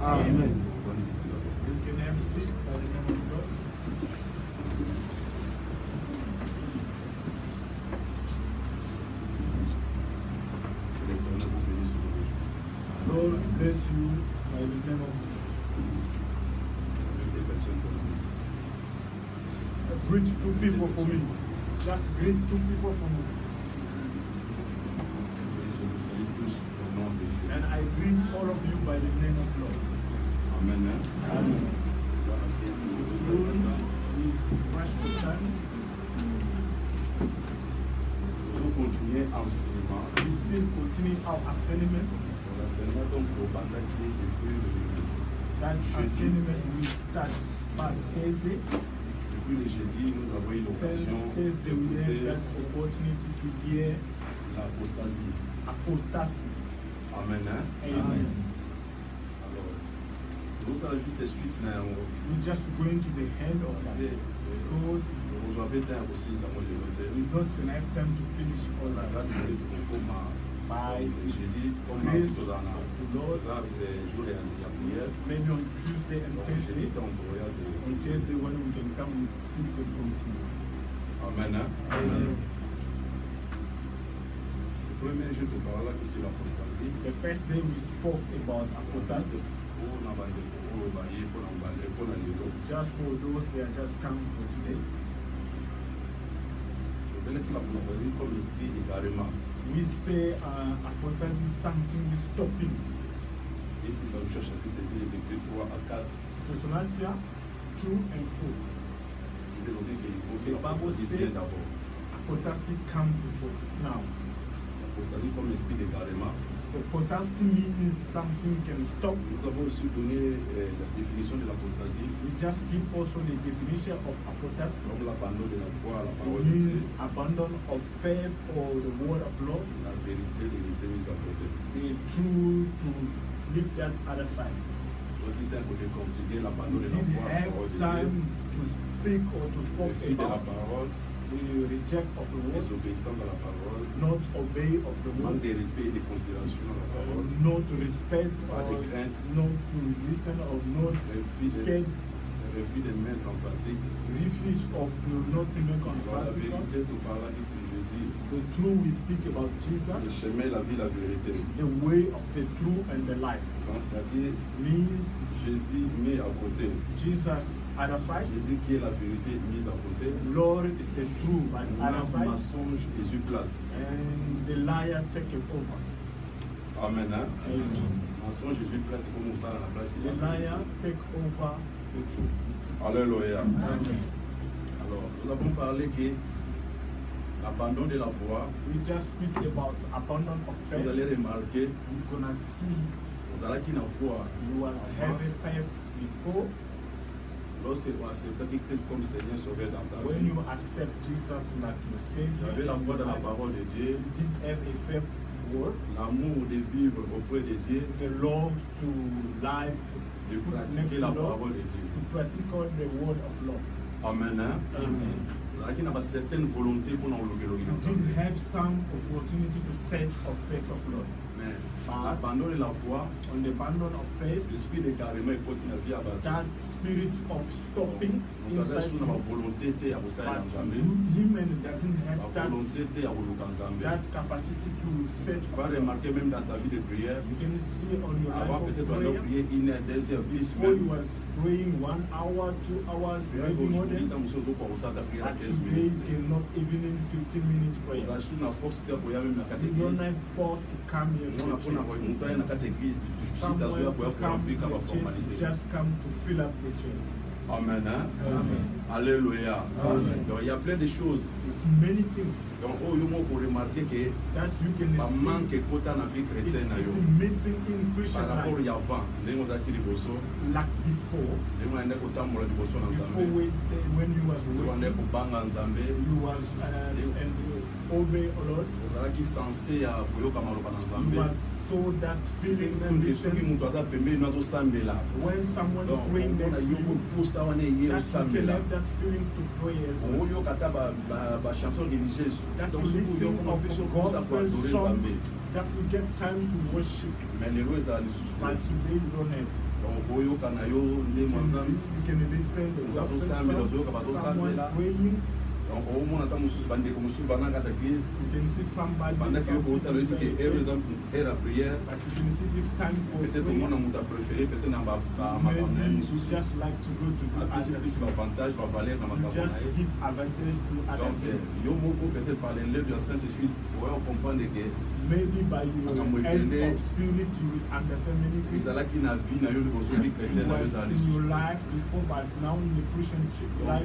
Amen. You can have seat by the name of God. Lord bless you by the name of God. Greet 2 people for me. Just greet 2 people for me. And I greet all of you by the name of Lord. Amen. Amen. We rush for time. Nous continuons enseignement. We still continue our enseignement. L'enseignement donc au Bandaki depuis That enseignement we start past Thursday. depuis le jeudi, nous avons eu Since l'occasion Thursday we have d'écouter that opportunity to hear l'apostasie. apostasy. Amen. Hein? Amen. Alors, nous allons juste suite na yango. We're just going to the end of Parce that. que Because nous avons temps aussi ça moi de noter. we're not going to have time to finish all La that. grâce de Dieu comme By le jeudi, comme grace tout dans of the Lord, les jours de la prière. maybe on Tuesday and Donc Thursday, jeudi donc regarde. on Thursday when we can come, we still can continue. Amen. Hein? Amen. Le premier jour de parole là c'est l'apostasie. The first day we spoke about apostasy. Just for those that are just come for today, we say apostasy is something stopping. Thessalonians 2 and 4. The Bible says apostasy come before. Now, apostasy means something can stop. Nous avons aussi donné la définition de l'apostasie We just give also the definition of apostasy. comme l'abandon de la foi à la It parole de means Dieu, abandon of faith or the word of Lord, la vérité de laisser mise à côté. the truth to leave that other side. Donc, il est de considérer l'abandon We de la didn't foi à la have parole de time Dieu, to speak or to le speak refus de la about parole, the reject of the word, désobéissance à la parole, not obey of the manque word, de respect et de considération à la parole, not respect Pas or de crainte. not to listen or not scared, refus de mettre en pratique refuse of the not to make on la practical. vérité de parler c'est Jésus, The truth we speak about le Jesus, chemin, la vie, la vérité. the way of the truth and the life, Donc, c'est-à-dire means Jésus mis à côté. Jesus other side, Jésus qui est la vérité mise à côté. Lord is the truth but other side, Mensonge Jésus place. and the liar take it over. Amen. Hein? Amen. Mensonge Jésus place comme ça à la place. The liar take over the truth. Alléluia. Amen. Alors, nous avons parlé que l'abandon de la foi, We just speak about abandon of vous faith. allez remarquer, You're gonna see vous allez qu'il y a foi. you was having faith before. Lorsque vous acceptez Christ comme Seigneur Sauveur dans ta When vie, you accept Jesus like your vous Savior, avez la foi dans la you parole de Dieu, didn't have a faith word, l'amour de vivre auprès de Dieu, the love to life, de to next pratiquer to la Lord, parole de Dieu. to practice the word of Lord. Amen. Hein? Amen. Vous avez une certaine volonté pour nous You l'organiser. did have some opportunity to search of face of Lord. Mais l'abandon de la foi, On the abandon of faith, l'esprit de carrément est continue à vivre à bâtir. that spirit of stopping Nous avons inside sous la you, volonté de à vous but savoir ensemble. human doesn't La have that, volonté de à vous louer ensemble. that capacity to search Tu vas of Lord. remarquer même dans ta vie de prière, You can see on your life avant of peut-être on a prayer, prié 1 heure, 2 heures, plus before you même. was praying 1 hour, 2 hours, maybe more Aujourd'hui, than, dans mon pour ça, ta prière à but 15 today minutes. you cannot even in 15 minutes Vous prayer. avez sous la force de prier même dans la You don't catéchèse. have force to come here to On a the pour church. nous dans la catéchèse, juste à Somewhere ce to pour come remplir to comme the church, formalité. just come to fill up the church. Amen. Hein? Amen. Alléluia. Amen. Donc il y a plein de choses. It's many things Donc, oh, yo, moi, pour remarquer que that you can pas see. manque quota dans la vie chrétienne na yo. It's missing in Christian Par rapport life, à avant, ndenge ozalaki liboso, like before. ndenge ozalaki kotambola liboso na Before Nzambe, when you was ndenge ozalaki working, kobanga Nzambe, you was and obey Lord. ozalaki sense ya koyoka maloba na You Nzambe. was so that feeling to Ndenge soki listen moto aza pembeni no azosambela, when someone donc praying omona next to yo you. kopusa wana eye That you can osambela. have that feeling to pray as well. oyoka ata bachanson religieuse, That donc you soki listen oyokoma of mpe a soki oza gospel koadore song, Nzambe, just to get time to worship. mais lelo ezala lisusu But te. today you don't have. You can listen to the gospel song, someone praying. You can see somebody but you can see this time for prayer. Maybe you just like to go to the other place. You just give advantage to other things. Maybe by your help of spirit you will understand many things. You was in your life before, but now in the Christian life.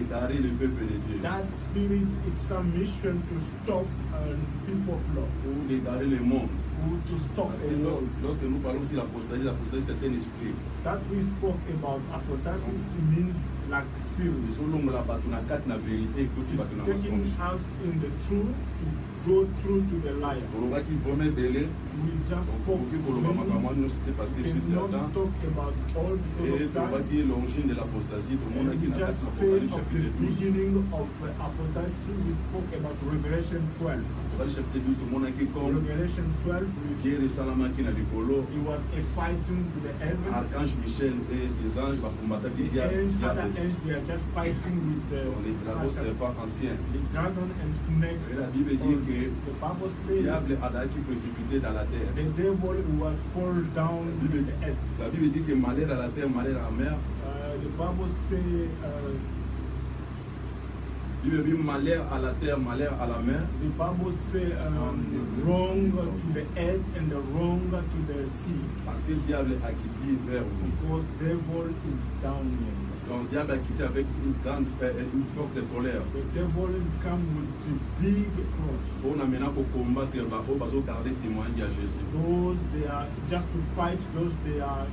That spirit, it's a mission to stop people of law. To stop the world. That we spoke about apostasis means like spirit. It's taking us in the truth to go through to the liar. We just spoke. We cannot talk about all because of that. And we just say of the beginning of apostasis, we spoke about Revelation 12. Revelation 12, it was a fighting to the heaven. The other angels, they are just fighting with the dragon and snake. The Bible says the devil was fall down in the earth. The Bible says malheur à la terre, malheur à la mer. The Bible says wrong to the earth and the wrong to the sea. Parce que le diable a quitté vers vous. Because devil is down here. Donc le diable a quitté avec une forte colère. The devil come with the big cross. On a maintenant pour combattre pour garder témoignage à Jésus. Those they are just to fight, those they are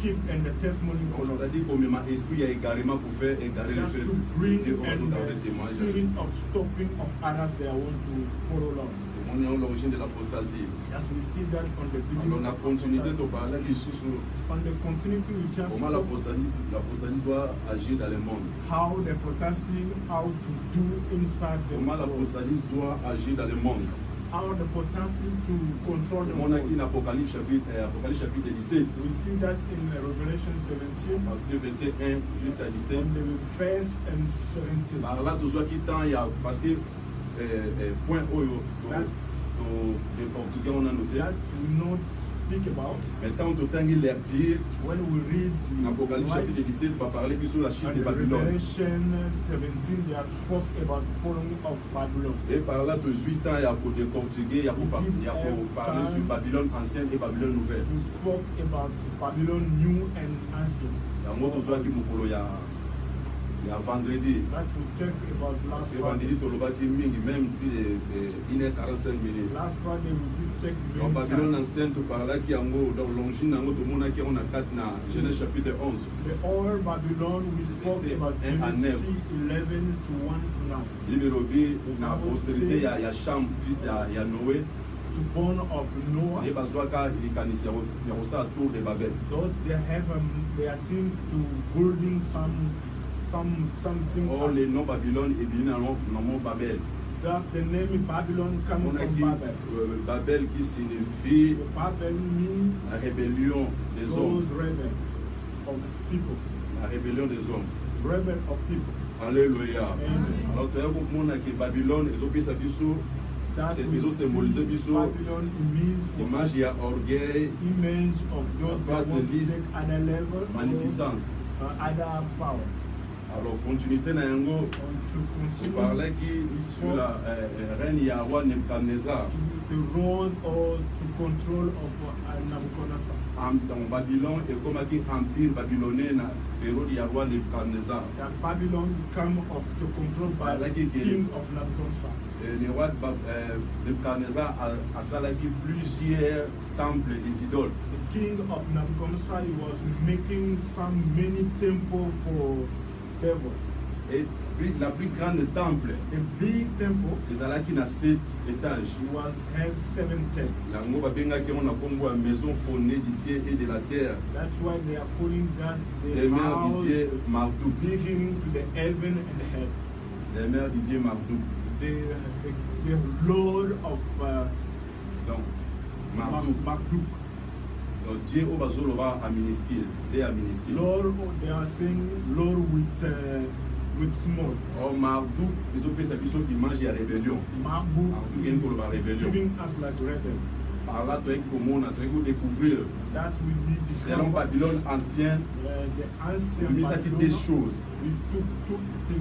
keep and the testimony for Lord. Just to bring and the spirit of stopping of others they want to follow Lord. As we see that on the beginning of apostasie. On the continuity we just spoke how the apostasy, how to do inside the world. How the apostasy to control the world. We see that in Revelation 17, on the verse and 17. That we not speak about. When we read Revelation 17, they are talk about the falling of Babylon. Et par là, de 8 ans, il y a pour décortiquer, il y a pour parler sur Babylone ancienne et Babylone nouvelle. We spoke about Babylon new and ancient. Il y a vendredi. That we talk about last Friday. Même 1h45 minutes. Last Friday we did take minutes. Babylone ancienne, tu parles qui en gros, dans l'origine, dans on a 4 na Genèse chapitre 11. The old Babylon we spoke about Genesis 11 to 1 to 9. Libérobi, na postérité, il y a Cham, fils de Noé. To born of Noah. Et Bazoaka, il y a aussi à tour de Babel. They have they are think to building something. Oh, les noms Babylone et bien non Babel. That's the name Babylon coming from Babel. Babel qui signifie Babel means la rébellion des hommes. Rebel of people. La rébellion des hommes. Rebel of people. Alléluia. Alors tu as beaucoup de monde qui Babylone et opé sa biso. C'est biso symboliser biso. Babylon image il y a orgueil. Image of those that want to take other level. Magnificence. Other power. Alors, continuité na yango, on parlait qui sur la reine Yahweh Nebuchadnezzar. The role or to control of Nebuchadnezzar. Dans Babylone et comme qui empire babylonais na période Yahweh Nebuchadnezzar. That Babylon come of to control by the king of Nebuchadnezzar. Le roi Nebuchadnezzar a salaki plusieurs temples des idoles. The king of Nebuchadnezzar was making many temples for devil. Et puis la plus grande temple, the big temple, les alaki na 7 étages. Was have 7 temples. La ngoba benga ki on a Congo maison fondée du ciel et de la terre. That's why they are calling that the house beginning to the heaven and the earth. Les mères du Dieu Marduk. The Lord of donc Marduk. Dieu au bazolo va à minuscule, des à minuscule. Lord, they are saying Lord with small. Oh Marduk, ils ont fait sa vision image et rébellion. Marduk is rébellion. giving us like rebels. Par là, tu as découvrir. That we need to selon Babylone ancienne, il mis ça qui des choses.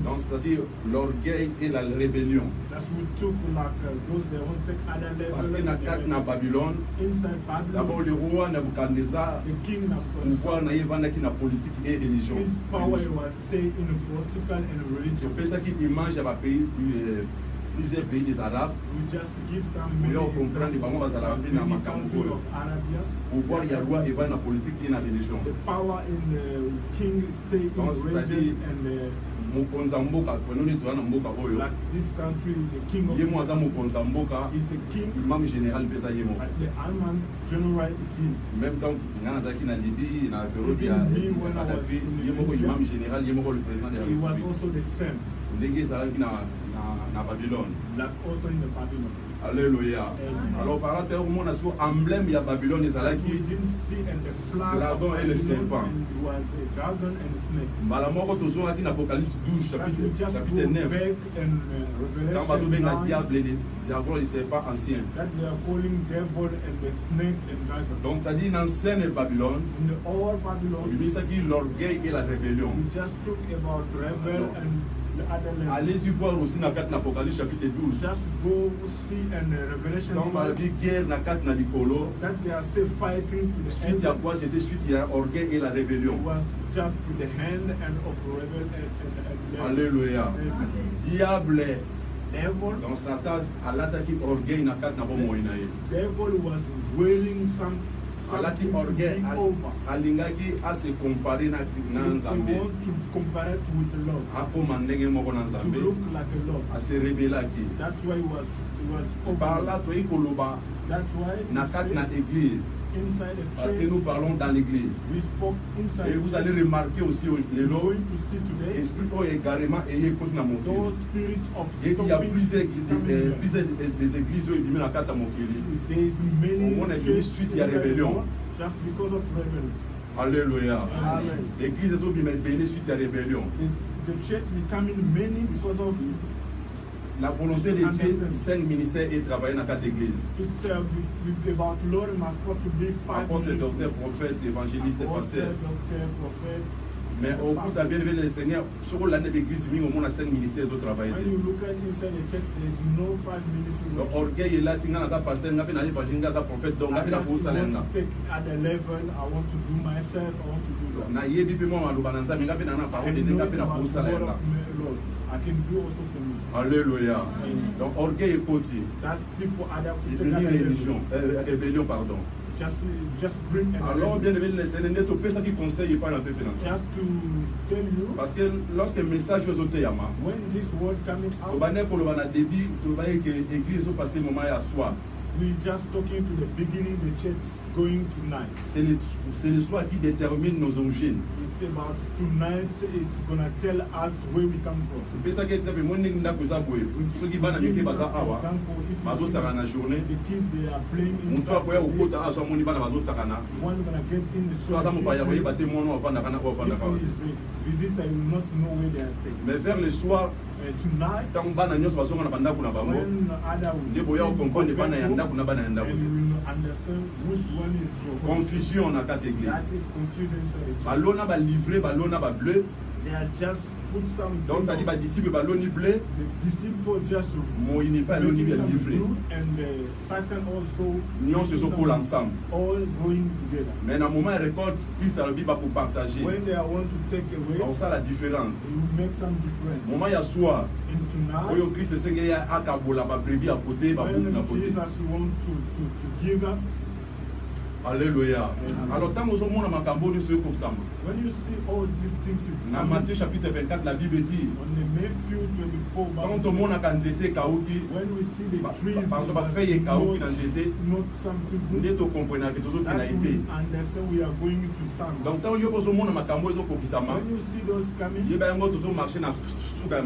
Donc c'est-à-dire l'orgueil et la rébellion. Parce que dans Babylone, d'abord le roi Nebuchadnezzar, pouvoir naïvana qui na politique et religion. His power was stay in political and religion. C'est ça qui image à pays plusieurs pays des Arabes. We just give some mais on comprend les parents des Arabes dans ma campagne. Pouvoir y a roi et va dans politique et dans religion. The power in the king stay in religion and Mokonza mboka, like this country, the king of Israel is the king. Imam général pesa yemo. The imam general it in. Même temps, ngana zaki na Libye, na Pérou, Kadhafi, yemo imam général, yemo le président de la République. He was also the same. Ndenge zalaki na Babylone. Like also in the Babylon. Alléluia. Alors par là, on a sur emblème de Babylone, il y a qui dragon et le serpent. Malamoko toujours dit dans Apocalypse 12 chapitre 9. Quand on dit le diable et le dragon et le serpent ancien. Donc c'est-à-dire dans l'ancienne Babylone, il y a l'orgueil et la rébellion. Allez-y voir aussi dans l'Apocalypse chapitre 12. Just go see in Revelation. Dans la guerre na kat na likolo. That they are still fighting to the suite à quoi c'était suite à l'orgueil et la rébellion. Was just with the hand and of rebel and Alléluia. Diable. Devil. Donc Satan a l'attaqué orgueil na kat na bomo inaye. Devil was wearing some. Alati orgueil alingaki a se comparer na Nzambe. He want to compare it with the Lord. Apo mandenge moko na Nzambe. To look like a Lord. A se rebelaki. That's why he was par là toi ikoloba. That's why na kat na église. Inside the church. Parce que nous parlons dans l'église. We spoke inside. Et vous allez remarquer aussi les lois. Esprit également et écoute na mon Those spirits of il y a plusieurs églises où il y a quatre mokili. There is many. On est suite à rébellion. Just because of rebellion. Alléluia. L'église est bénie suite à rébellion. The church becoming many because of la volonté de Dieu, 5 ministères et travailler dans 4 églises. It's about Lord must supposed to be 5. Apôtre, docteur, prophète, évangéliste et pasteur. Docteur, prophète. Mais au bout d'un bien le Seigneur, sur l'année d'église, il y a 5 ministères au travail. When you look at inside the church, there is no 5 ministries. Donc orgueil est là, tu as pasteur, tu as évangéliste, tu as prophète, donc tu as pour ça. At the level, I want to do myself, I want to do that. Na yebi pe mo malubananza minga pe na parole de nga pe na pour ça là. I can do also for me. Alléluia. Donc orgueil est côté. That people are there to rébellion, pardon. Just bring alors bien aimé les Seigneur to pesa qui conseille pas la peuple. Just to tell you. Parce que lorsque message aux yama. When this word coming out. To bana pour le bana débit, to bana que église au passé moment à soir. We just talking to the beginning, the church going tonight. C'est le soir qui détermine nos origines. It's about tonight. It's gonna tell us where we come from. Pesa que tu as besoin de ndakuza boye. Ceux qui bana miki baza awa. Bazo sakana journée. The kids they are playing in. Mutu akoya ukota aso moni bana bazo sakana. One gonna get in the soir. Soit mu baya boye bate mono avanda kana ko avanda kana. Visitor will not know where they are staying. Mais vers le soir tonight, tant bana nyos bazo na banda kuna bango. Ne boya ko comprendre bana yanda kuna bana yanda. And you will understand which one is for. Confusion na quatre églises. That is confusion inside the church. Balona ba livré, balona ba bleu. They are just put some. Donc c'est-à-dire ba disciple baloni bleu. The disciple just. Moi il n'est pas loni bien livré. And Satan also. Nous se sont pour l'ensemble. All going together. Mais dans le moment récolte, Christ a le Bible pour partager. When they want to take away. Donc ça la différence. It will make some difference. Moment ya soir. And tonight. Oyo Christ senge ya akabola ba prévu à côté ba beaucoup na côté. Jesus want to give up. Alléluia. Alors, tant que nous makambo ni sur comme ça. When you see all these things, it's dans Matthieu chapitre 24, la Bible dit. On Matthew 24. Quand on a kanzete kauki. When we see the trees. Pardon, ba feuille kauki kanzete. Not something good. Nde to comprendre que toujours qu'il a été. Understand we are going to some. Donc, tant que yo bozo mona makambo ezo kokisama. When you see those coming. Yeba yango toujours marcher na suka.